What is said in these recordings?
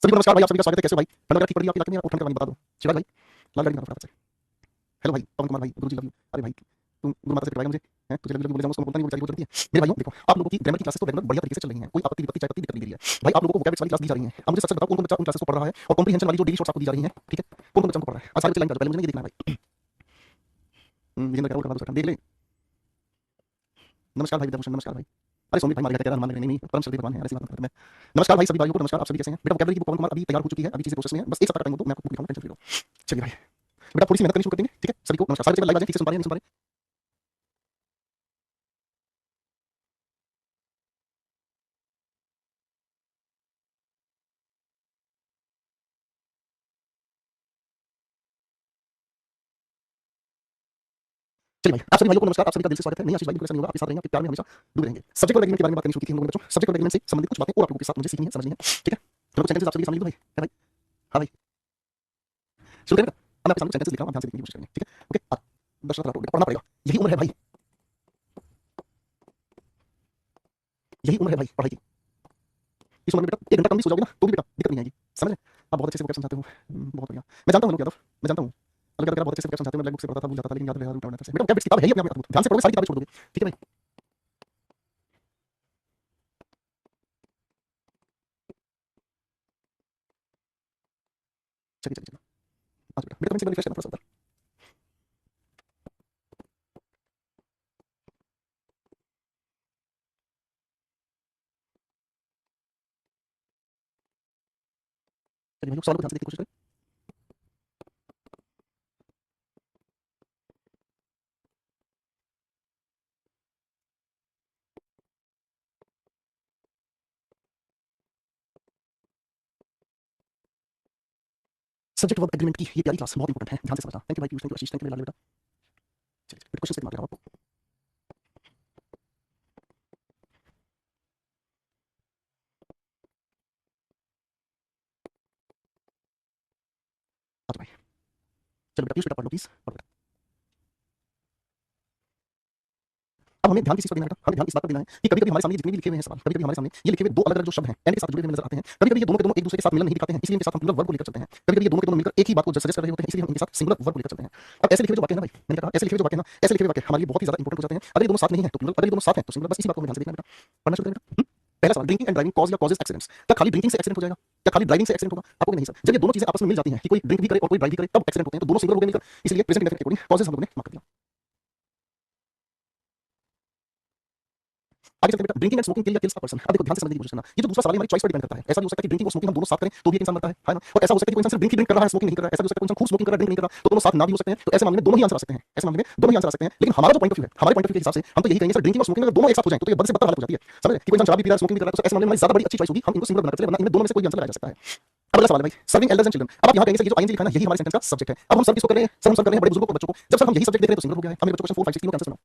सभी को नमस्कार भाई, आप सभी का स्वागत है। कैसे हो भाई? ठंड वगैरह ठीक पड़ रही है आपके इलाके में? और ठंड के बारे में बता दो। शिवाज भाई, लाल गाड़ी फटाफट से। हेलो भाई पवन कुमार भाई, गुरुजी लव यू। अरे भाई तुम गुरु माता से पिटवाएगा मुझे हैं? तुझे लव यू बोले जाऊँ, उसको बोलता नहीं, वो बेचारी बहुत जल्दी है। मेरे भाइयों देखो, आप लोगों की ग्रामर की क्लासेस तो रेगुलर बढ़िया तरीके से चल रही हैं, कोई आपत्ति विपत्ति चाय पत्ती दिक्कत नहीं दे रही है भाई। आप लोगों को वोकैब्युलरी वाली क्लास दी जा रही है। अब मुझे सच सच बताओ, कौन कौन बच्चा उन क्लासेस को पढ़ रहा है? और कॉम्प्रिहेंशन वाली जो डेली शॉर्ट्स आपको दी जा रही है, ठीक है, कौन कौन बच्चा को पढ़ रहा है? आज सारे बच्चे लाइन कर दो, पहले मुझे ये देखना है भाई। विजेंद्र क्या करवा दो, देख ले। नमस्कार भाई विद्याभूषण, नमस्कार भाई। अरे सोमित भाई मार गया, हनुमान नहीं नहीं, परम श्री भगवान है, ऐसी बात करते हैं। नमस्कार भाई सभी भाइयों को नमस्कार, आप सभी कैसे हैं? बेटा वोकैब्युलरी की बुक पवन कुमार अभी तैयार हो चुकी है, अभी चीजें प्रोसेस में है, बस एक सप्ताह का टाइम दो, मैं आपको बुक दिखाऊंगा, टेंशन फ्री रहो। चलिए भाई बेटा थोड़ी सी मेहनत करनी शुरू कर देंगे, ठीक है? सभी को नमस्कार। सारे बच्चे लाइव आ जाएं, ठीक से सुन पा रहे हैं, नहीं सुन पा रहे? चलिए भाई, आप सभी भाइयों को नमस्कार, आप सभी का दिल से स्वागत है। नहीं आशीष भाई, बिल्कुल ऐसा नहीं होगा, आपके साथ रहेंगे, आपके प्यार में हमेशा डूबे रहेंगे। सब्जेक्ट और एग्रीमेंट के बारे में बात करनी शुरू की थी हम लोगों ने बच्चों। सब्जेक्ट और एग्रीमेंट से संबंधित कुछ बातें और आप लोगों के साथ मुझे सीखनी है, समझनी है, ठीक है? तो कुछ सेंटेंसेस आप सभी के सामने लिख दो भाई, है भाई? हाँ भाई, शुरू करें बेटा? अब मैं आपके सामने सेंटेंसेस लिख रहा हूँ, आप ध्यान से लिखने की कोशिश करेंगे, ठीक है? ओके, दशरथ राठौड़, बेटा पढ़ना पड़ेगा, यही उम्र है भाई, यही उम्र है भाई पढ़ाई की। इस उम्र में बेटा 1 घंटा कम भी सो जाओगे ना तो भी बेटा दिक्कत नहीं आएगी, समझ रहे? आप बहुत अच्छे से वोकैब समझाते हो, बहुत बढ़िया। मैं जानता हूँ लोग यादव, मैं जानता हूँ अलग अलग बहुत अच्छे से वोकैब समझाते हो। मैं ब्लैक बुक से पढ़ता था, भूल जाता था, लेकिन याद रहेगा रूट से। बेटा वोकैब किताब है ही अपने आप में, ध्यान से पढ़ोगे सारी किताबें छोड़ दोगे, ठीक है भाई? चलिए चलिए चलिए, आज बेटा बेटा कमेंट से रिफ्रेश करना थोड़ा सा। चलिए भाई सवालों को ध्यान से देखने की कोशिश करें। सब्जेक्ट वर्ब एग्रीमेंट की ये प्यारी क्लास बहुत इंपॉर्टेंट है, ध्यान से समझना। थैंक यू भाई Piyush, thank you Ashish, thank you लाल बेटा। चलिए बेटा क्वेश्चन से मार रहा हूँ आपको। आ जाओ भाई, चलो बेटा पीयूष बेटा पढ़ लो प्लीज, पढ़ो बेटा। अब हमें ध्यान किस चीज पर देना है बेटा? हमें ध्यान इस बात पर देना है कि कभी कभी हमारे सामने जितने भी लिखे हुए हैं सवाल, कभी कभी हमारे सामने ये लिखे हुए दो अलग अलग जो शब्द हैं एंड के साथ जुड़े हुए नजर आते हैं। कभी कभी ये दोनों के दोनों एक दूसरे के साथ मिलन नहीं दिखाते हैं, इसलिए इनके साथ हम सिंगुलर वर्ब को लेकर चलते हैं। कभी कभी ये दोनों के दोनों मिलकर एक ही बात को सजेस्ट कर रहे होते हैं, इसलिए हम इनके साथ सिंगुलर वर्ब को लेकर चलते हैं। अब ऐसे लिखे हुए जो वाक्य है ना भाई, मैंने कहा ऐसे लिखे हुए जो वाक्य है ना, ऐसे लिखे हुए वाक्य हमारे लिए बहुत ही ज्यादा इंपॉर्टेंट हो जाते हैं। अगर ये दोनों साथ नहीं है तो प्लूरल, अगर ये दोनों साथ हैं तो सिंगुलर। बस इसी बात को हमें ध्यान से देखना है बेटा। पढ़ना शुरू करें बेटा। पहला सवाल, ड्रिंकिंग एंड ड्राइविंग कॉज या कॉजेज एक्सीडेंट्स। क्या खाली ड्रिंकिंग से एक्सीडेंट हो जाएगा? क्या खाली ड्राइविंग से एक्सीडेंट होगा? आपको नहीं सर, जब ये दोनों चीजें आपस में मिल जाती हैं कि कोई ड्रिंक भी करे और कोई ड्राइव भी करे तब एक्सीडेंट होते हैं, तो दोनों सिंगुलर हो गए मिलकर, इसलिए प्रेजेंट इंडेफिनिट के अकॉर्डिंग कॉजेज हम लोगों ने मार्क कर दिया। आगे चलते हैं बेटा, ड्रिंकिंग एंड स्मोकिंग किल या किल्स अ पर्सन। अब देखो ध्यान से समझने की कोशिश करना, ये जो दूसरा सवाल है हमारी चॉइस पर डिपेंड करता है। ऐसा भी हो सकता है कि ड्रिंकिंग और स्मोकिंग हम दोनों साथ करें तो भी एक इंसान मरता है ना? और ऐसा हो सकता है कि कोई इंसान सिर्फ ड्रिंक ही ड्रिंक कर रहा है, स्मोकिंग नहीं कर रहा है। ऐसा भी हो सकता है कोई इंसान खूब स्मोकिंग कर रहा है, ड्रिंक नहीं कर रहा, तो दोनों साथ ना भी हो सकते हैं। तो ऐसे मामले में दोनों ही आंसर आ सकते हैं, ऐसे मामले में दोनों ही आंसर आ सकते हैं। लेकिन हमारा जो पॉइंट ऑफ व्यू है, हमारे पॉइंट ऑफ व्यू के हिसाब से हम तो यही कहेंगे सर, ड्रिंकिंग और स्मोकिंग अगर दोनों एक साथ हो जाए तो ये बद से बदतर हालत हो जाती है, समझ रहे? कि कोई इंसान शराब भी पी रहा है, स्मोकिंग भी कर रहा है, तो ऐसे मामले में हमारी ज्यादा बड़ी अच्छी चॉइस होगी हम इनको सिंगुलर बनाकर चले, वरना इनमें दोनों में से कोई आंसर लगाया जा सकता है। अब अगला सवाल है भाई, सर्विंग एल्डर्स एंड चिल्ड्रन। अब आप यहाँ कहेंगे सर ये जो आईएनजी लिखा है ना, यही हमारे सेंटेंस का सब्जेक्ट है। अब हम सर्व किसको कर रहे हैं? सर हम सर्व कर रहे हैं बड़े बुजुर्गों को, बच्चों को। जब सर हम यही सब्जेक्ट देख रहे हैं तो सिंगुलर हो गया है। अब मेरे बच्चों क्वेश्चन 4 5 6 तीनों के आंसर बनाओ।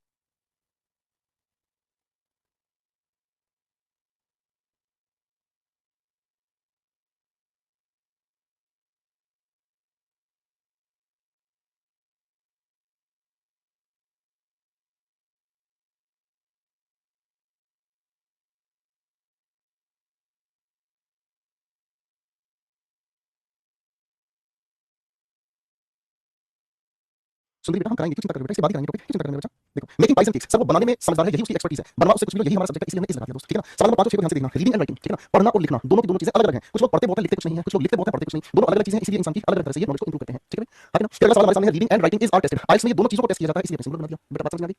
सुंदरी बेटा हम कराएंगे, क्यों चिंता कर रहे हो बेटा? इसके बाद ही कराएंगे टॉपिक, क्यों चिंता कर रहे हो बेटा? देखो making price and cakes, sir वो बनाने में समझदार है, यही उसकी एक्सपर्टीज है। बनवा उससे कुछ भी लो, यही हमारा सब्जेक्ट है, इसलिए हमने इस लगा दिया दोस्त, ठीक है ना? सवाल नंबर 5 और 6 को ध्यान से देखना, रीडिंग एंड राइटिंग, ठीक है ना? पढ़ना और लिखना दोनों की दोनों चीजें अलग अलग हैं। कुछ लोग पढ़ते बहुत है लिखते कुछ नहीं है, कुछ लोग लिखते बहुत है पढ़ते कुछ नहीं, दोनों अलग अलग चीजें हैं, इसलिए इंसान की अलग अलग तरह से ये नॉलेज को इंप्रूव करते हैं, ठीक है भाई? हाँ ना? फिर अगला सवाल हमारे सामने है, reading and writing is are tested. IELTS में ये दोनों चीजों को टेस्ट किया जाता है, इसलिए सिंगुलर बना दिया बेटा। बात समझ में आ गई?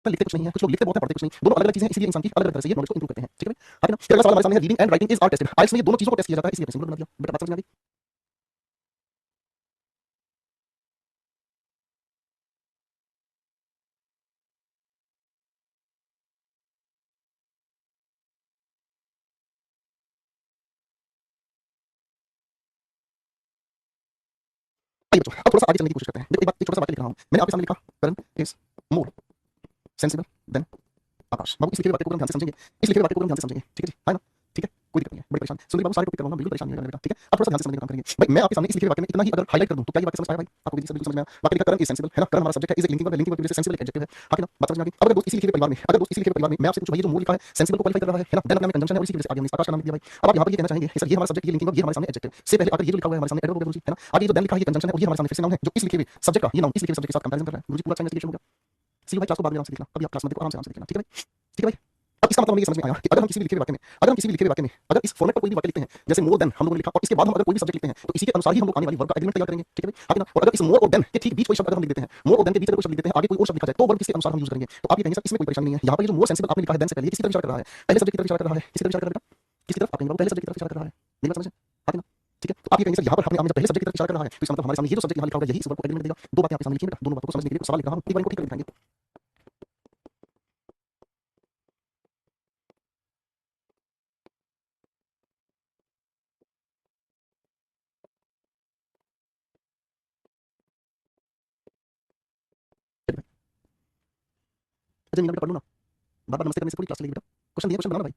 लिखते कुछ नहीं है, कुछ लोग लिखते बहुत है पढ़ते कुछ नहीं, दोनों अलग अलग चीजें हैं, इसलिए इंसान की अलग अलग तरह से ये नॉलेज को इंप्रूव करते हैं, ठीक है भाई? हाँ ना? फिर अगला सवाल हमारे सामने है, reading and writing is are tested. IELTS में ये दोनों चीजों को टेस्ट किया जाता है, इसलिए सिंगुलर बना दिया बेटा। बात समझ में आ गई? आइए बच्चों अब थोड़ा सा आगे चलने की कोशिश करते हैं। देखो एक बात, एक छोटा सा वाक्य लिख रहा हूँ मैंने आपके सामने लिखा, करण इज मोर सेंसिबल देन आकाश बाबू इस लिखे हुए वाक्य को ध्यान से समझेंगे, इस लिखे हुए वाक्य को ध्यान से समझेंगे, ठीक है जी, है ना? ठीक है, कोई दिक्कत नहीं है, बड़े परेशान सुनील बाबू सारे टॉपिक करूंगा, बिल्कुल परेशान नहीं होगा बेटा, ठीक है? आप थोड़ा सा ध्यान से समझने का काम करेंगे भाई। मैं आपके सामने इस लिखे हुए वाक्य में इतना ही अगर हाईलाइट कर दूं तो क्या ये वाक्य समझ पाया भाई? आपको बिल्कुल समझ में आया। वाक्य लिखा करंट इज सेंसिबल, है ना? करंट हमारा सब्जेक्ट है, इज एक लिंकिंग वर्ब है, लिंकिंग वर्ब की वजह से सेंसिबल एक एडजेक्टिव है, हाँ कि ना? बात समझ में आ गई। अगर दोस्त इसी लिखे हुए परिवार में, अगर दोस्त इसी लिखे हुए परिवार में मैं आपसे पूछूं भाई ये जो मोर लिखा है सेंसिबल को क्वालिफाई कर रहा है ना? देन अपने कंजंक्शन है और इसी की वजह से आगे हमने इस आकाश का नाम लिख दिया भाई। अब आप यहां पर ये कहना चाहेंगे सर ये हमारा सब्जेक्ट, ये लिंकिंग वर्ब, ये हमारे सामने एडजेक्टिव से पहले आकर ये जो लिखा हुआ है हमारे सामने एडवर्ब हो गया, है ना? आगे जो देन लिखा है ये कंजंक्शन है और ये हमारे सामने फिर से नाउन है जो इस लिखे हुए सब्जेक्ट का ये नाउन इस लिखे हुए सब्जेक्ट के साथ कंपैरिजन कर रहा है। गुरुजी पूरा अच्छा इन्वेस्टिगेशन हो गया। सी भाई क्लास को बाद में आराम से देखना, अभी आप क्लास में देखो, आराम से देखना, ठीक है भाई? ठीक है भाई? अब इसका मतलब हमें ये समझ में आया कि अगर हम किसी भी लिखे हुए वाक्य में, अगर हम किसी भी लिखे हुए वाक्य में अगर इस फॉर्मेट पर कोई भी वाक्य लिखते हैं जैसे मोर देन हम लोगों ने लिखा और इसके बाद हम अगर कोई भी सब्जेक्ट लिखते हैं तो इसी के अनुसार ही हम लोग आने वाली वर्ब का एग्रीमेंट तैयार करेंगे, ठीक है भाई? आगे ना, और अगर इस मोर और देन के ठीक बीच कोई शब्द अगर हम लिख देते हैं, मोर और देन के बीच अगर कोई शब्द लिख देते हैं, आगे कोई और शब्द लिखा जाए तो वर्ब किसके अनुसार हम यूज करेंगे? तो आप ये कहेंगे सर इसमें कोई परेशानी नहीं है, यहाँ पर ये जो मोर सेंसिबल आपने लिखा है देन से पहले ये किसी तरफ इशारा कर रहा है, पहले सब्जेक्ट की तरफ इशारा कर रहा है, किसी तरफ इशारा कर रहा है बेटा? किसकी तरफ? आप कहेंगे पहले सब्जेक्ट की तरफ इशारा कर रहा है, मेरी बात समझे? आगे ना, ठीक है? तो आप ये कहेंगे सर यहाँ पर हमने जब पहले सब्जेक्ट की तरफ इशारा कर रहा है तो इसका मतलब हमारे सामने ये जो सब्जेक्ट यहाँ लिखा होगा यही इस वर्ब को एग्रीमेंट देगा। दो बातें आपके सामने लिखी है बेटा, दोनों बातों को समझने के लिए सवाल लिख रहा हूं, एक बार इनको ठीक कर दिखाएंगे। अच्छा मीना बेटा पढ़ लो ना, बार बार नमस्ते करने से पूरी क्लास चलेगी बेटा। क्वेश्चन दिया, क्वेश्चन बनाना भाई।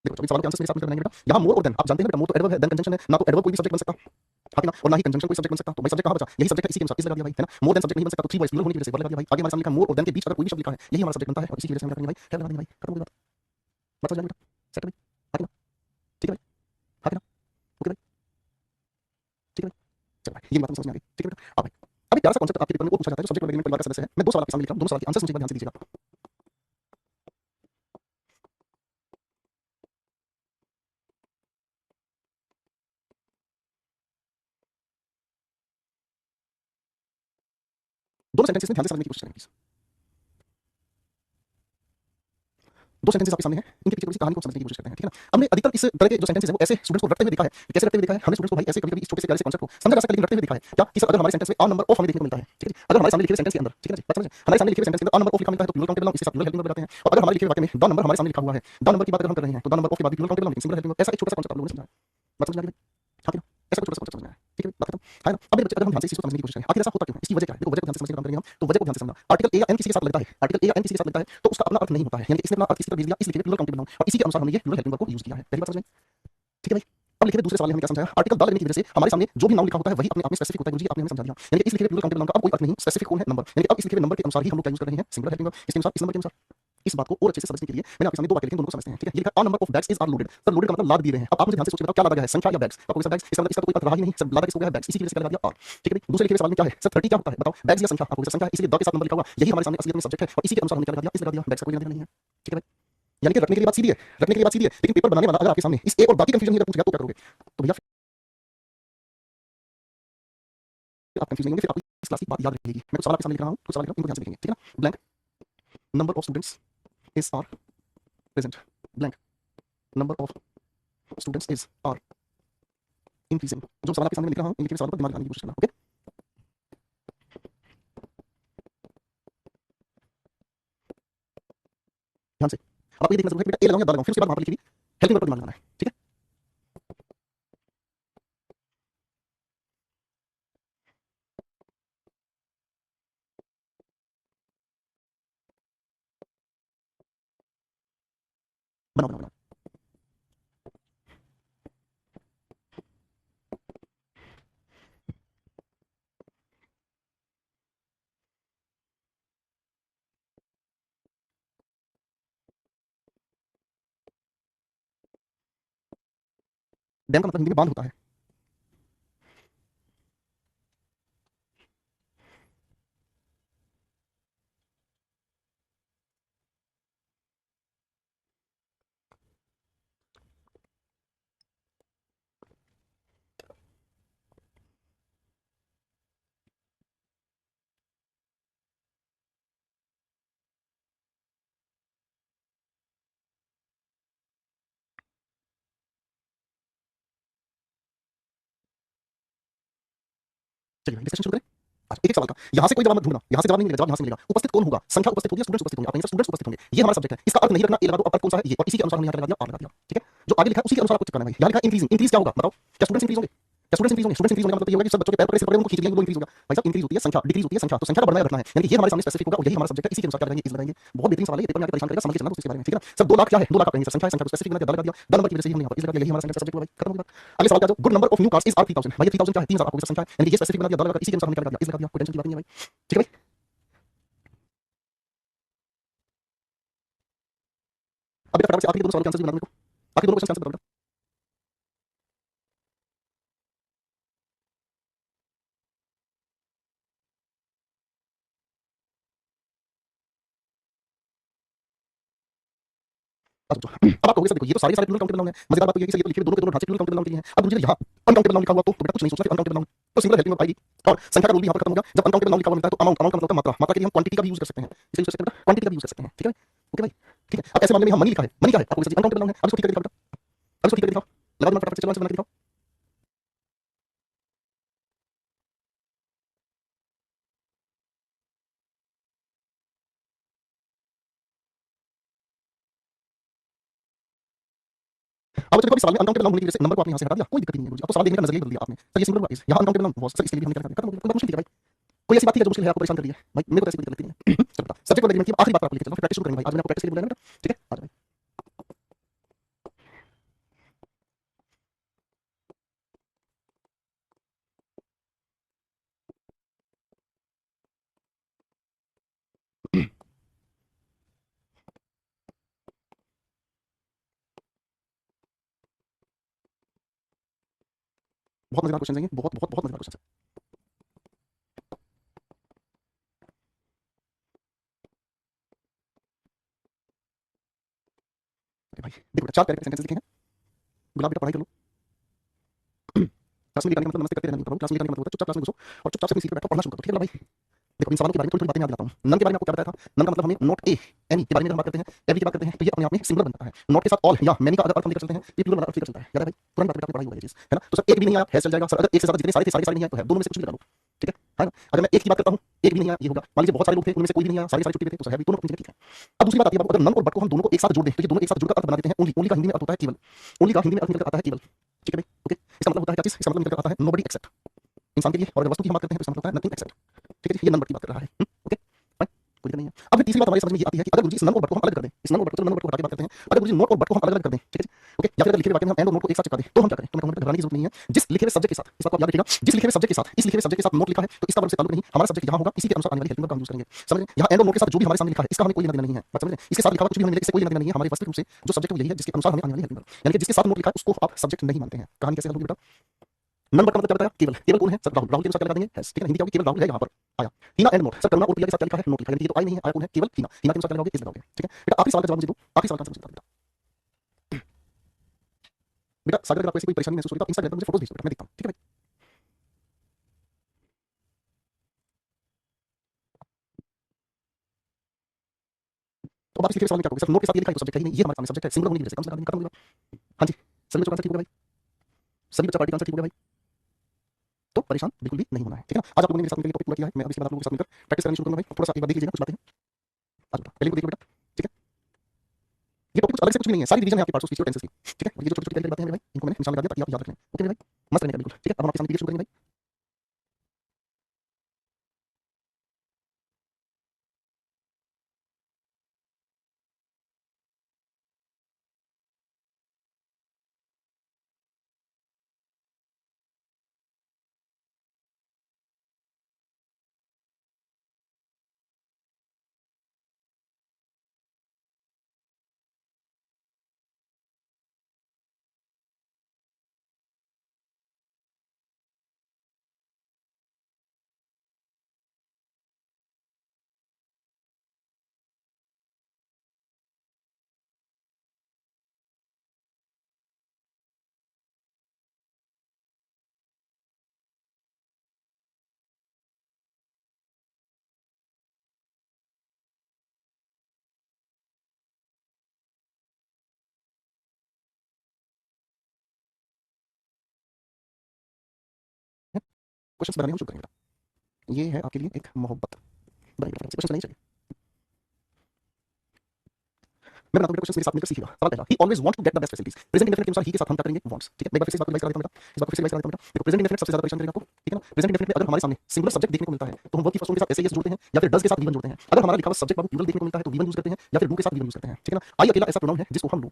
देखो सभी सवालों के आंसर मेरे साथ मिलकर बनाएंगे बेटा। यहाँ मोर और देन आप जानते हैं बेटा, मोर तो एडवर्ब है, देन कंजंक्शन है, ना तो एडवर्ब कोई भी सब्जेक्ट बन सकता है ना, और ना ही कंजंक्शन कोई सब्जेक्ट बन सकता। तो भाई सब्जेक्ट कहां बचा? यही सब्जेक्ट है, इसी के अनुसार इस लगा दिया भाई, है ना? मोर देन सब्जेक्ट नहीं बन सकता तो थ्री वॉइस प्लूरल होने की वजह से वर्ब लगा दिया भाई। आगे हमारे सामने लिखा है मोर और देन के बीच अगर कोई भी शब्द लिखा है यही हमारा सब्जेक्ट बनता है और इसी की वजह से हम लगा देंगे भाई, है लगा देंगे भाई, खत्म हो गई बात। बात समझ आ गई बेटा? सेट है भाई, आगे ना, ठीक है भाई, आगे ना, ओके भाई, ठीक है भाई, चलो भाई ये बात समझ में आ गई, ठीक है बेटा? अब भाई अभी प्यारा सा कॉन्सेप्ट आपके पेपर में वो पूछा जाता है जो सब्जेक्ट और एग्रीमेंट परिवार का सदस्य है। मैं दो सवाल आपके सामने लिख रहा हूं, दोनों सवाल के आंसर मुझे एक बार ध्यान से दीजिएगा। दोनों सेंटेंसेस में ध्यान से समझने की कोशिश करें प्लीज। दो सेंटेंसेस आपके सामने हैं, इनके पीछे थोड़ी सी कहानी को समझने की कोशिश करते हैं, ठीक है ना? हमने अधिकतर इस तरह के जो सेंटेंसेस हैं वो ऐसे स्टूडेंट्स को रटते हुए देखा है। कैसे रटते हुए देखा है? हमने स्टूडेंट्स को भाई ऐसे कभी-कभी इस छोटे से प्यारे से कॉन्सेप्ट को समझा जा सकता है लेकिन रटते हुए देखा है। क्या कि सर अगर हमारे सेंटेंस में अ नंबर ऑफ हमें देखने को मिलता है, ठीक है जी? अगर हमारे सामने लिखे हुए सेंटेंस के अंदर, ठीक है ना जी? बात समझे? हमारे सामने लिखे हुए सेंटेंस के अंदर अ नंबर ऑफ लिखा मिलता है तो प्लूरल काउंटेबल नाउन इसके साथ प्लूरल हेल्पिंग वर्ब बताते हैं। और अगर हमारे लिखे हुए वाक्य में द नंबर हमारे सामने लिखा हुआ है, द नंबर की बात अगर हम कर रहे हैं तो द नंबर ऑफ के बाद भी प्लूरल काउंटेबल नाउन लेकिन सिंगुलर हेल्पिंग वर्ब। ऐसा एक छोटा सा कॉन्सेप्ट आप लोगों ने समझा है। बात समझ में आ गई भाई? हाँ कि ना? ऐसा कुछ छोटा सा कॉन्सेप्ट समझ में आया, ठीक है? बात खत्म, है ना? अब मेरे बच्चे अगर हम ध्यान से इस चीज को समझने की कोशिश करें आखिर ऐसा होता क्यों है? इसकी वजह क्या है? देखो वजह को ध्यान से समझने का काम करेंगे हम, तो वजह को ध्यान से समझना। आर्टिकल ए या एन किसी के साथ लगता है, आर्टिकल ए या एन किसी के साथ लगता है तो उसका अपना अर्थ नहीं होता है, यानी कि इसने अपना अर्थ किसी तरह भेज दिया, इसलिए प्लूरल काउंटेबल नाउन और इसी के अनुसार हमने ये प्लूरल हेल्पिंग वर्ब को यूज किया है। पहली बात समझ में? ठीक है भाई? अब लिखे हुए दूसरे सवाल में हमने क्या समझाया? आर्टिकल द लगने की वजह से हमारे सामने जो भी नाउन लिखा होता है वही अपने आप में स्पेसिफिक होता है। गुरुजी आपने हमें समझा दिया, यानी कि इस लिखे हुए प्लूरल काउंटेबल नाउन का अब कोई अर्थ नहीं, स्पेसिफिक कौन है? नंबर। यानी कि अब इस लिखे हुए नंबर के अनुसार ही हम लोग क्या यूज कर रहे हैं? Singular helping verb. इसके अनुसार, इस नंबर के अनुसार। इस बात को और अच्छे से समझने के लिए मैंने आपके सामने दो वाक्य लिखे हैं, दोनों को समझते हैं, ठीक है? ये लिखा है a number of bags is are loaded. Sir loaded का मतलब लाद दिए गए हैं। अब आप मुझे ध्यान से सोचिए बताओ क्या लादा गया है? संख्या या बैग्स? आपको बैग्स इसका मतलब इसका तो कोई अर्थ रहा ही नहीं, सब लादा किसको गया है? बैग्स, इसी की वजह से क्या लगा दिया? आर, ठीक है भाई? दूसरे लिखे हुए सवाल में क्या है? सर 30 क्या होता है? बताओ। बैग्स या संख्या? आपको सर संख्या है इसलिए द के साथ नंबर लिखा हुआ यही हमारे सामने असलियत में सब्जेक्ट है और इसी के अनुसार हमने क्या लगा दिया? इस लगा दिया, बैग्स का कोई लेना देना नहीं है, ठीक है भाई? यानी कि रखने के लिए बात सीधी है, रखने के लिए बात सीधी है, लेकिन पेपर बनाने वाला अगर आपके सामने इस ए और बाकी कंफ्यूजन ही अगर पूछ गया तो क्या करोगे? तो भैया आप कंफ्यूज नहीं होंगे, फिर आपको इस क्लास की बात याद रहेगी। मैं कुछ सवाल आपके सामने लिख रहा हूँ, कुछ सवाल लिख रहा हूँ, इनको ध्यान से देखेंगे, ठीक है ना? Blank number of students is are present, blank number of students is are increasing. जो सवाल आपके सामने लिख रहा हूँ इन लिखे हुए सवालों पर दिमाग लगाने की कोशिश करना, ओके? ध्यान से। अब आपको ये देखना जरूरी है कि बेटा ए लगाऊं या द लगाऊं, फिर उसके बाद वहां पर लिखी हुई हेल्पिंग वर्ब पर दिमाग लगाना है, ठीक है? बनाओ बनाओ बनाओ। डैम का मतलब हिंदी में बांध होता है। चलिए डिस्कशन शुरू करें। आज एक एक सवाल का यहाँ से कोई जवाब मत ढूंढना, यहाँ से जवाब नहीं मिलेगा, जवाब यहाँ से मिलेगा। उपस्थित कौन होगा, संख्या उपस्थित होगी या स्टूडेंट्स उपस्थित होंगे, आप स्टूडेंट्स उपस्थित होंगे, ये हमारा सब्जेक्ट है। इसका अर्थ नहीं रखना ए लगा दो, अब अर्थ कौन सा है ये, और इसी के अनुसार हमने यहाँ लगा दिया, आर लगा दिया, ठीक है। जो आगे लिखा है उसी के अनुसार आपको चेक करना है। यहाँ लिखा है इंक्रीजिंग, इंक्रीज क्या होगा बताओ, क्या स्टूडेंट्स इंक्रीज होंगे, क्या स्टूडेंट्स इंक्रीज होंगे, स्टूडेंट्स इंक्रीज होने का मतलब ये होगा कि सब बच्चों के पैर पकड़े से पकड़े उनको खींच लेंगे, वो इंक्रीज होगा। भाई साहब इंक्रीज होती है संख्या, डिक्रीज होती है संख्या, तो संख्या का बढ़ना या घटना है, यानी कि ये हमारे सामने स्पेसिफिक होगा और यही हमारा सब्जेक्ट है। इसी के अनुसार क्या लगाएंगे, इस लगाएंगे। बहुत बेहतरीन सवाल है, ये पेपर में आके परेशान करेगा, समझ के चलना तो इसके बारे में, ठीक है ना। सर 2 लाख क्या है, 2 लाख आप कहेंगे, संख्या है, संख्या को स्पेसिफिक बना दिया, लगा दिया, द नंबर की वजह से ही हमने यहाँ पर इस लगा दिया, यही हमारा सब्जेक्ट होगा भाई, खत्म हो गई बात। अगले सवाल क्या, जो good number of new cars is are 3000, भाई 3000 क्या है, 3000 आपको संख्या है, यानी कि ये स्पेसिफिक बना दिया, द लगा, इसी के अनुसार हमने क्या लगा दिया, इस लगा दिया, कोई टेंशन की बात नहीं है भाई, ठीक है भाई। अब बेटा फटाफट से आखिरी दोनों सवालों के आंसर भी बना दो मेरे को, आखिरी दोनों क्वेश्चन के आंसर बताओ। अब आप कहोगे सर देखो ये तो सारे सारे प्लूरल काउंटेबल नाउन है, मजेदार बात तो ये है कि सर ये तो लिखे हुए दोनों के दोनों ढांचे प्लूरल काउंटेबल नाउन के लिए हैं। अब मुझे यहाँ अनकाउंटेबल नाउन लिखा हुआ तो बेटा कुछ नहीं सोचना, फिर अनकाउंटेबल नाउन तो सिंगुलर हेल्पिंग वर्ब आएगी, और संख्या का रूल भी यहाँ पर खत्म हो गया। जब अनकाउंटेबल नाउन लिखा हुआ मिलता है तो अमाउंट, अमाउंट का मतलब मात्रा, मात्रा के लिए हम क्वांटिटी का भी यूज कर सकते हैं, इसलिए यूज कर सकते हैं बेटा, क्वांटिटी का भी यूज कर सकते हैं, ठीक है ओके भाई, ठीक है। अब ऐसे मामले में हम मनी लिखा है, मनी क्या है आपको सर अनकाउंटेबल नाउन है, अब इसको ठीक करके दिखाओ बेटा, अब इसको ठीक करके दिखाओ, लगा दो फटाफट से, चलो आंसर बना के दिखाओ। अब देखो अभी सवाल में अनकाउंटेबल नाउन होने की वजह से नंबर को आपने यहाँ से हटा दिया, कोई दिक्कत नहीं है, अब तो सवाल देखने का नजरिया बदल दिया आपने, सर ये सिंगुलर हुआ, यहाँ अनकाउंटेबल नाउन हुआ, सर इसके लिए भी हमने क्या खत्म हो गया, कोई मुश्किल है भाई, कोई ऐसी बात थी जो मुश्किल है आपको परेशान कर रही है भाई, मेरे को तो ऐसी कोई दिक्कत लगती नहीं है। चलो बेटा सब्जेक्ट और एलिमेंट की आखिरी बात पर आप लेके चलो, फिर प्रैक्टिस शुरू करेंगे भाई, आज मैंने आपको प्रैक्टिस के लिए बुलाया ना बेटा, ठीक है आ जाओ। बहुत मजेदार क्वेश्चन है, बहुत बहुत बहुत मजेदार क्वेश्चन है भाई। देखो बेटा 4 कैरेक्टर सेंटेंस लिखे हैं, गुलाब बेटा पढ़ाई कर लो, क्लास में लिखने का मतलब नमस्ते करते रहना नहीं होता, क्लास में लिखने का मतलब होता है चुपचाप क्लास में घुसो और चुपचाप से अपनी सीट पर बैठो, पढ़ना शुरू करो, ठीक है भाई। देखो इन सवालों के बारे में थोड़ी थोड़ी बातें मैं बताता हूँ। नन के बारे में आपको क्या बताया था, नन का मतलब हमें नॉट ए एनी के बारे में हम बात करते हैं, एवरी की बात करते हैं, तो ये अपने आप में सिंगुलर बन जाता है। नॉट के साथ ऑल या मेनी का अगर अर्थ हम लेकर चलते हैं, ये प्लूरल वाला अर्थ लेकर चलता है, याद है भाई, पुरानी बात आपने पढ़ाई होगी ये चीज, है ना। तो सर एक भी नहीं आया हैश चल जाएगा सर, अगर एक से ज्यादा जितने सारे थे सारे सारे नहीं आए तो है, दोनों में से कुछ भी लगा लो, ठीक है ना। अगर मैं एक की बात करता हूँ, एक भी नहीं आया ये होगा, मान लीजिए बहुत सारे लोग थे उनमें से कोई भी नहीं आया, सारे सारे छुट्टी पे थे, तो सर है भी, दोनों अपनी जगह ठीक है। अब दूसरी बात आती है बाबू, अगर नन और बट को हम दोनों को एक साथ जोड़ दें तो ये दोनों एक साथ जुड़कर अर्थ बना देते हैं ओनली, ओनली का हिंदी में अर्थ होता है केवल, ओनली का हिंदी में अर्थ निकल आता है केवल, ठीक है भाई ओके। इसका मतलब होता है क्या चीज, इसका मतलब निकल आता है नोबडी एक्सेप्ट, इंसान के लिए, और अगर वस्तु की हम बात करते हैं तो इसका मतलब होता है नथिंग एक्सेप्ट, ठीक है। ये नन बट की बात कर रहा है, ओके फाइन, कोई दिक्कत नहीं है। अब फिर तीसरी बात हमारी समझ में ये आती है कि अगर गुरुजी इस नन और बट को हम अलग कर दें, इस नन और बट को, चलो नन और बट को हटा के बात करते हैं, अगर गुरुजी नोट और बट को हम अलग अलग कर दें, ठीक है ओके, या फिर अगर लिखे हुए वाक्य में हम एंड और नोट को एक साथ चिपका दें तो हम क्या करें, तो मैं कहूंगा घबराने की जरूरत नहीं है। जिस लिखे हुए सब्जेक्ट के साथ, इस बात को याद रखिएगा, जिस लिखे हुए सब्जेक्ट के साथ, इस लिखे हुए सब्जेक्ट के साथ नोट लिखा है तो इसका वर्ब से ताल्लुक नहीं, हमारा सब्जेक्ट यहाँ होगा, इसी के अनुसार आने वाली हेल्पिंग वर्ब हम यूज करेंगे, समझ रहे हैं। यहाँ एंड और नोट के साथ जो भी हमारे सामने लिखा है इसका हमें कोई लेना देना नहीं है, बात समझ रहे हैं। इसके साथ लिखा हुआ कुछ भी हमें मिले, इससे कोई लेना देना नहीं है, हमारे वास्तविक रूप से जो सब्जेक्ट है वो यही है जिसके अनुसार हमें आने वाली हेल्पिंग वर्ब, यानी कि जिसके साथ नोट लिखा है उसको आप सब्जेक्ट नहीं मानते हैं। कहानी कैसे हल होगी बेटा, नन बट का मतलब क्या बताया, केवल, केवल कौन है सर, राहुल, राहुल के साथ क्या लगा देंगे हैश, ठीक है हिंदी क्या होगी, केवल राहुल है यहाँ पर आया। हीना एंड नोट, सर करुणा और प्रिया के साथ क्या लिखा है, नोट लिखा है, ये तो आई नहीं है, आया कौन है, केवल हीना, हीना के साथ क्या लगाओगे, इस लगाओगे, ठीक है बेटा। आखिरी सवाल का जवाब मुझे दो, आखिरी सवाल का आंसर मुझे बता दो बेटा। सागर अगर आपको ऐसी कोई परेशानी महसूस हो रही है तो इंस्टाग्राम पर मुझे फोटोज भेज दो बेटा, मैं देखता हूँ, ठीक है भाई। तो वापस लिखे हुए सवाल में क्या करोगे, सर नोट के साथ ये लिखा है तो सब्जेक्ट है ही नहीं, ये हमारे सामने सब्जेक्ट है, सिंगुलर होने की वजह से कम से कम खत्म हो गया। हाँ जी, सभी बच्चों का आंसर ठीक हो गया भाई, सभी बच्चों का आंसर ठीक हो गया भाई, तो परेशान बिल्कुल भी नहीं होना है, ठीक है ना। आज आप लोगों ने मेरे साथ मिलकर टॉपिक पूरा किया है, मैं अब इसके बाद आप लोगों के साथ मिलकर प्रैक्टिस करनी शुरू करूंगा भाई। थोड़ा सा एक बार देख लीजिएगा कुछ बातें, आज बेटा पहले को देखिए बेटा, ठीक है। ये टॉपिक कुछ अलग से कुछ भी नहीं है, सारी डिवीजन है आपके पार्ट्स ऑफ स्पीच और टेंसेस की, ठीक है। और ये जो छोटी छोटी बातें हैं भाई इनको मैंने निशान लगा दिया ताकि आप याद रखें, ओके भाई, मस्त रहने का बिल्कुल, ठीक है। अब हम आपके सामने शुरू करेंगे भाई। क्वेश्चन बनाने हम शुरू करेंगे बेटा। ये है आपके लिए एक मोहब्बत बनाइए बेटा, क्वेश्चन बनाइए। मैं बताता हूँ क्वेश्चन मेरे साथ मिलकर सीखिएगा। सवाल पहला, he always wants to get the best facilities. Present indefinite के अनुसार ही के साथ हम क्या करेंगे? वांट्स। ठीक है, मैं एक बार फिर से इस बात को रिवाइज करा देता हूँ बेटा, इस बात को फिर से रिवाइज करा देता हूँ बेटा। देखो प्रेजेंट इंडेफिनिट सबसे ज्यादा परेशान करेगा आपको, ठीक है ना। प्रेजेंट इंडेफिनिट में अगर हमारे सामने सिंगुलर सब्जेक्ट देखने को मिलता है तो हम वर्ब की फर्स्ट फॉर्म के साथ एस जोड़ते हैं या फिर डज के साथ वी जोड़ते हैं। अगर हमारा लिखा हुआ सब्जेक्ट बाबू प्लूरल देखने को मिलता है तो वी यूज करते हैं या फिर डू के साथ वी यूज करते हैं, ठीक है ना। आई अकेला ऐसा प्रोनाउन है जिसको हम लोग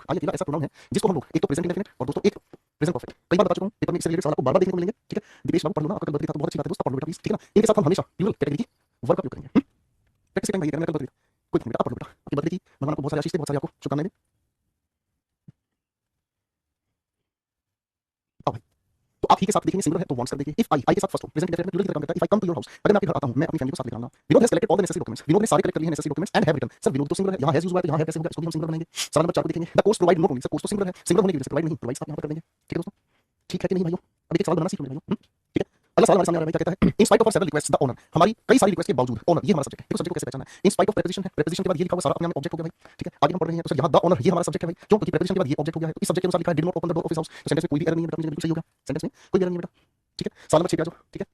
एक तो प्रेजेंट इंडेफिनिट और दोस्तों एक प्रेजेंट परफेक्ट। कई बार बता चुका हूँ, पेपर में इससे रिलेटेड सवाल आपको बार-बार देखने को मिलेंगे, ठीक है। दीपेश बाबू पढ़ लो ना, आपका कल बर्थडे था तो बहुत अच्छी बात है दोस्त, पढ़ लो बेटा प्लीज, ठीक है ना। इनके साथ हम हमेशा प्लूरल कैटेगरी की वर्ब का उपयोग करेंगे। प्रैक्टिस करेंगे भाई, मेरा कल बर्थडे था, कोई नहीं बेटा, आप पढ़ लो बेटा, आपके बर्थडे की भगवान आपको बहुत सारी आशीष दे, बहुत सारी आपको शुभकामनाएं दे। आओ भाई, तो आप ही के साथ देखेंगे सिंगुलर है तो वांट्स कर देखिए। इफ आई के साथ फर्स्ट हो प्रेजेंट इंडेफिनिट में प्लूरल की तरह काम करता है। If I come to your house, अगर मैं आपके घर आता हूं, मैं अपनी फैमिली के साथ लेकर आऊंगा। Vinod has collected all the necessary documents, Vinod ने सारे कलेक्ट कर लिए हैं necessary documents and have written. Sir Vinod तो सिंगुलर है, यहां हैज यूज हुआ है तो यहां हैव कैसे होगा, इसको भी हम सिंगुलर बनाएंगे। सवाल नंबर 4 को देखेंगे, the course provide not only, sir course तो सिंगुलर है, सिंगुलर होने की वजह से प्रोवाइड नहीं प्रोवाइड्स आप यहां पर कर देंगे, ठीक है दोस्तों। ठीक है कि नहीं भाइयों, अभी एक सवाल बनाना सीख लो भाइयों, ठीक है। अगला सवाल हमारे सामने आ रहा है, क्या कहता है? In spite of several request the owner, हमारी कई सारी रिक्वेस्ट के बावजूद ओनर, ये हमारा सब्जेक्ट है। देखो सब्जेक्ट को कैसे पहचानना है? इन स्पाइट ऑफ प्रीपोजिशन है, प्रीपोजिशन के बाद ये लिखा हुआ सारा अपने आप में ऑब्जेक्ट हो गया भाई, ठीक है। आगे हम पढ़ रहे हैं तो सर यहां द ओनर ये हमारा सब्जेक्ट है भाई, क्यों? क्योंकि प्रीपोजिशन के बाद ये ऑब्जेक्ट हो गया है, तो इस सब्जेक्ट के अनुसार लिखा है did not open the door of his house, तो सेंटेंस में कोई भी एरर नहीं है बेटा, बिल्कुल सही हो गया, सेंटेंस में कोई एरर नहीं है बेटा, ठीक है। सवाल नंबर 6 पे आ जाओ, ठीक है।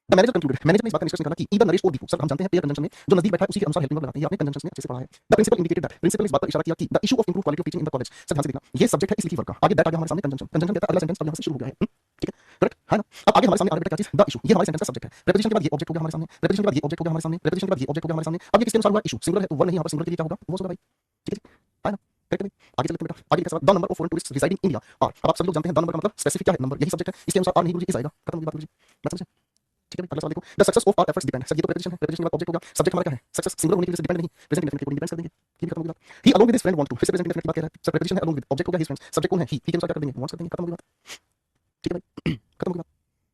द मैनेजर कंक्लूडेड, मैनेजर ने इस बात का निष्कर्ष निकाला कि ईदर नरेश और दीपू, सर हम जानते हैं पेयर कंजंक्शन में जो नजदीक बैठा है उसी के अनुसार हेल्पिंग वर्ब लगाते हैं, ये आपने कंजंक्शन में अच्छे से पढ़ा है। The principal indicated that, principal ने इस बात पर इशारा किया कि the issue of improve quality of teaching in the college, sir ध्यान से देखना, ये सब्जेक्ट है इस लिखी वर्ब का, आगे दैट आ गया हमारे सामने कंजंक्शन, कंजंक्शन कहता है अगला सेंटेंस अब यहां से शुरू हो गया है, ठीक है, करेक्ट है ना। अब आगे हमारे सामने आ रहा है बेटा क्या चीज? द इशू, ये हमारे सेंटेंस का सब्जेक्ट है। प्रीपोजिशन के बाद ये ऑब्जेक्ट हो गया हमारे सामने, प्रीपोजिशन के बाद ये ऑब्जेक्ट हो गया हमारे सामने, प्रीपोजिशन के बाद ये ऑब्जेक्ट हो गया हमारे सामने। अब ये किसके अनुसार हुआ? इशू सिंगुलर है तो वर्ब नहीं, यहां पर सिंगुलर के लिए क्या होगा? वो होगा भाई, ठीक है ना, करेक्ट है। आगे चलते हैं बेटा, आगे लिखा है the number of foreign tourist residing in India are. अब आप सभी लोग जानते हैं द नंबर का मतलब स्पेसिफिक क्या है? नंबर, यही सब्जेक्ट है, इसके अनुसार आर नहीं गुरुजी इस आएगा, खत्म होगी बात गुरुजी, बात समझे, ठीक है भाई। अगला सवाल देखो, the success of our efforts depend, sir ये तो प्रीपोजिशन है, प्रीपोजिशन के बाद ऑब्जेक्ट हो गया, सब्जेक्ट हमारा क्या है? सक्सेस, सिंगुलर होने की वजह से डिपेंड नहीं, प्रेजेंट इंडेफिनिट को डिपेंड कर देंगे, ये भी खत्म हो गया। He along with his friend want to, फिर से प्रेजेंट इंडेफिनिट की बात कर रहा है, सर प्रीपोजिशन है अलोंग विद, ऑब्जेक्ट हो गया हिज फ्रेंड्स, सब्जेक्ट कौन है? ही के अनुसार क्या कर देंगे? वांट्स कर देंगे, खत्म हो गई बात, ठीक है भाई, खत्म हो गई बात।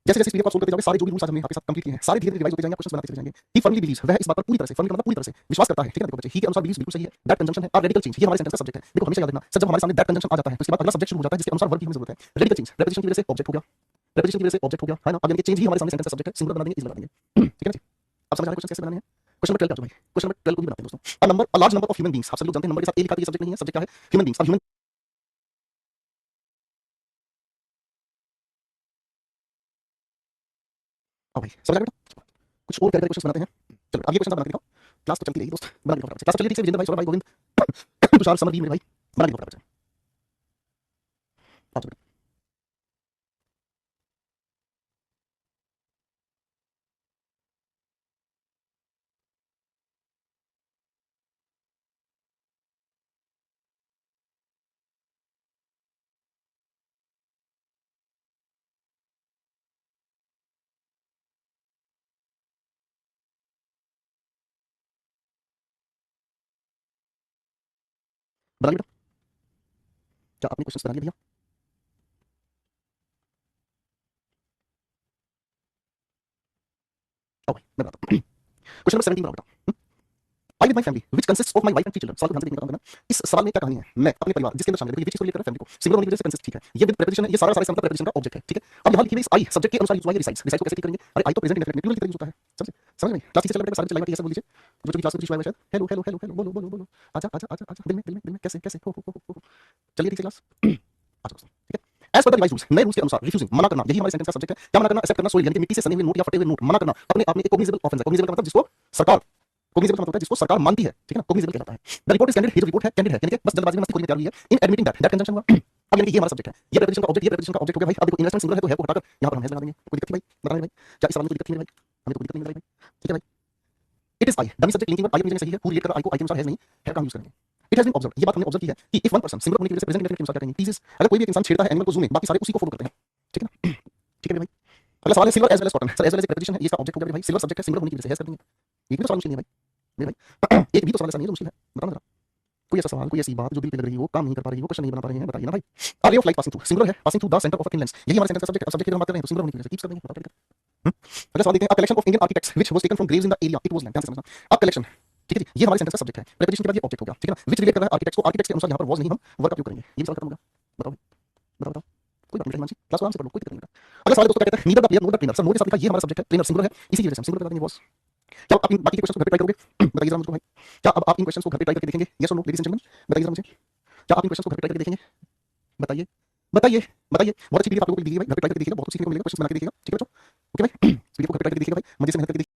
जैसे जैसे पीडीएफ को सोल्व करते जाओगे, सारे जो भी रूल्स आज हमने आपके साथ कंप्लीट किए हैं सारे धीरे धीरे रिवाइज होते जाएंगे, क्वेश्चन बनाते चले जाएंगे। ही फर्मली बिलीव्स, वह इस बात पर पूरी तरह से, फर्मली का मतलब पूरी तरह से विश्वास करता है, ठीक है ना। देखो बच्चे, ही के अनुसार बिलीव्स बिल्कुल सही है, दैट कंजंक्शन है, और रेडिकल चेंज ये हमारे सेंटेंस का सब्जेक्ट है। देखो हमेशा याद रखना सर, जब हमारे सामने दैट कंजंक्शन आ जाता है तो इसके बाद अगला सब्जेक्ट शुरू हो जाता है जिसके अनुसार वर्ब की हमें जरूरत है। रेडिकल चेंज, प्रीपोजिशन की वजह से ऑब्जेक्ट हो गया, प्रीपोजिशन की वजह से ऑब्जेक्ट हो गया, है ना। अब यानी कि चेंज ही हमारे सामने सेंटेंस का सब्जेक्ट है, सिंगुलर बना देंगे, इज बना देंगे, ठीक है ना। अब समझ आ रहा है क्वेश्चन कैसे बनाने हैं? क्वेश्चन नंबर 12 का जो भाई, क्वेश्चन नंबर 12 को भी बनाते हैं दोस्तों। A number, a large number of human beings, आप सभी लोग जानते हैं नंबर के साथ ए लिखा तो ये सब्जेक्ट नहीं है, सब्जेक्ट क्या है? Human beings. अब ह्यूमन, अब भाई समझ आ गया बेटा, कुछ और कैटेगरी क्वेश्चन बनाते हैं। चलो अब ये क्वेश्चन बना के दिखाओ, क्लास तो चलती रहेगी दोस्त, बना के दिखाओ, क्लास चल रही है ठीक से, विजेंद्र भाई, सौरभ भाई, गोविंद तुषार, समर, मेरे भाई, बना के दिखाओ, आप चलो बना लिया बेटा। क्या आपने क्वेश्चन बना लिया भैया? आओ भाई मैं बताता हूँ। क्वेश्चन नंबर 17 बनाओ बेटा। I with my family which consists of my wife and 3 children, सवाल को ध्यान से देखने का काम करना। इस सवाल में क्या कहानी है? मैं अपने परिवार जिसके अंदर शामिल है, ये चीज को लेकर फैमिली को, सिंगुलर होने की वजह से कंसिस्ट, ठीक है। ये विद प्रीपोजिशन है, ये सारा सारा इसका मतलब प्रीपोजिशन का ऑब्जेक्ट है, ठीक है। अब यहां लिखी हुई इस आई सब्जेक्ट के अनुसार यूज हुआ है रिसाइड्स, रिसाइड्स को कैसे ठीक करेंगे? अरे आई तो प्रेजेंट इंडेफिनिट प्लूरल की तरह यूज होता है, समझे समझ में? क्लास टीचर चल रहा है, सारे चलाइए ऐसे बोल लीजिए, जो जो क्लास में टीचर शायद, हेलो हेलो हेलो हेलो, बोलो बोलो बोलो, आजा आजा आजा आजा, दिल में कैसे कैसे, हो चलिए ठीक है क्लास, आज दोस्तों, ठीक है। As per the revise rules, नए रूल्स के अनुसार रिफ्यूजिंग, मना करना, यही हमारे सेंटेंस का सब्जेक्ट है। क्या मना करना? एक्सेप्ट करना सोइल, यानी कि मिट्टी से सने हुए नोट या फटे हुए नोट, मना करना अपने आप में एक कॉग्निजेबल ऑफेंस है। कॉग्निजेबल का मतलब जिसको सरकार, कॉग्निजेबल का मतलब होता है जिसको सरकार मानती है, ठीक है ना, कॉग्निजेबल कहलाता है। द रिपोर्ट इज कैंडिड, ये जो रिपोर्ट है कैंडिड है, यानी कि बस जल्दबाजी में मस्ती खोरी में तैयार हुई है। In admitting that, that conjunction हुआ, अब यानी कि ये हमारा सब्जेक्ट है, ये प्रीपोजिशन का ऑब्जेक्ट, ये प्रीपोजिशन का ऑब्जेक्ट हो गया भाई। अब देखो इन्वेस्टमेंट सिंगुलर है तो है को हटाकर यहां पर हम हैज लगा देंगे, कोई दिक्कत नहीं भाई, बता रहे भाई, क्या इस सवाल में कोई दिक्कत नहीं है भाई? हमें तो कोई दिक्कत नहीं है भाई, ठीक है भाई। It is I, dummy subject linking verb, I अपनी जगह सही है, हु रिलेट कर आई को आई के अनुसार हैज नहीं है, का हम यूज करेंगे। इट हैज बीन ऑब्जर्व, ये बात हमने ऑब्जर्व की है कि इफ वन पर्सन, सिंगुलर होने की वजह से प्रेजेंट इंडेफिनिट के अनुसार क्या करेंगे? टीजेस, अगर कोई भी एक इंसान छेड़ता है एनिमल को जू में, बाकी सारे उसी को फॉलो करते हैं, ठीक है ना, ठीक है भाई। अगला सवाल है silver as well as cotton, sir as well as एक प्रीपोजिशन है, ये इसका ऑब्जेक्ट हो गया भाई, सिल्वर सब्जेक्ट है, सिंगुलर होने की वजह से हैज कर देंगे। ये भी तो सवाल मुश्किल नहीं है भाई, मेरे भाई एक भी तो सवाल ऐसा नहीं है जो मुश्किल है, बताओ जरा कोई ऐसा सवाल, कोई ऐसी बात जो दिल पे लग रही हो, काम नहीं कर पा रही हो, क्वेश्चन नहीं बना पा रहे हैं, बताइए ना भाई। A ray of light passing through, singular है, passing through the centre of a thin lens, यही हमारे सेंटर का सब्जेक्ट है, सब्जेक्ट की बात कर रहे हैं तो सिंगुलर होने की वजह से कीप्स कर देंगे, बताओ क्या दिक्कत है? अगला सवाल देखते हैं, a collection of Indian architects which was taken from Graves in the area it was land, ध्यान से समझना। अब कलेक्शन, ठीक है जी, ये हमारे सेंटर का सब्जेक्ट है, प्रीपोजिशन के बाद ये ऑब्जेक्ट हो गया, ठीक है ना, व्हिच रिलेट कर रहा है आर्किटेक्ट्स को, आर्किटेक्ट्स के अनुसार यहां पर वाज नहीं, हम वर्ब का उपयोग करेंगे, ये भी सवाल खत्म हो गया, बताओ भाई, बताओ बताओ, कोई बात नहीं हिमांशी, क्लास आराम से पढ़ लो, कोई दिक्कत नहीं बेटा। अगला सवाल दोस्तों क्या कहता है? Neither the player nor the trainer, sir nor के साथ लिखा, ये हमारा सब्जेक्ट है, ट्रेनर सिंगुलर है, इसी की वजह से हम सिंगुलर कर देंगे बॉस। क्या आप इन बाकी के क्वेश्चन को घर पे ट्राई करोगे? बताइए जरा मुझको भाई, क्या अब आप इन क्वेश्चंस को घर पे ट्राई करके देखेंगे? यस और नो लेडीज एंड जेंटलमैन, बताइए जरा मुझे, क्या आप इन क्वेश्चंस को घर पे ट्राई करके देखेंगे? बताइए बताइए बताइए। बहुत अच्छी पीडीएफ आप लोगों को दी गई है भाई, घर पे ट्राई करके देखिएगा, बहुत कुछ सीखने को मिलेगा, क्वेश्चन बना के देखिएगा, ठीक है बच्चों? ओके भाई, इस वीडियो को घर पे ट्राई करके देखिएगा भाई, मजे से मेहनत करके देखिए।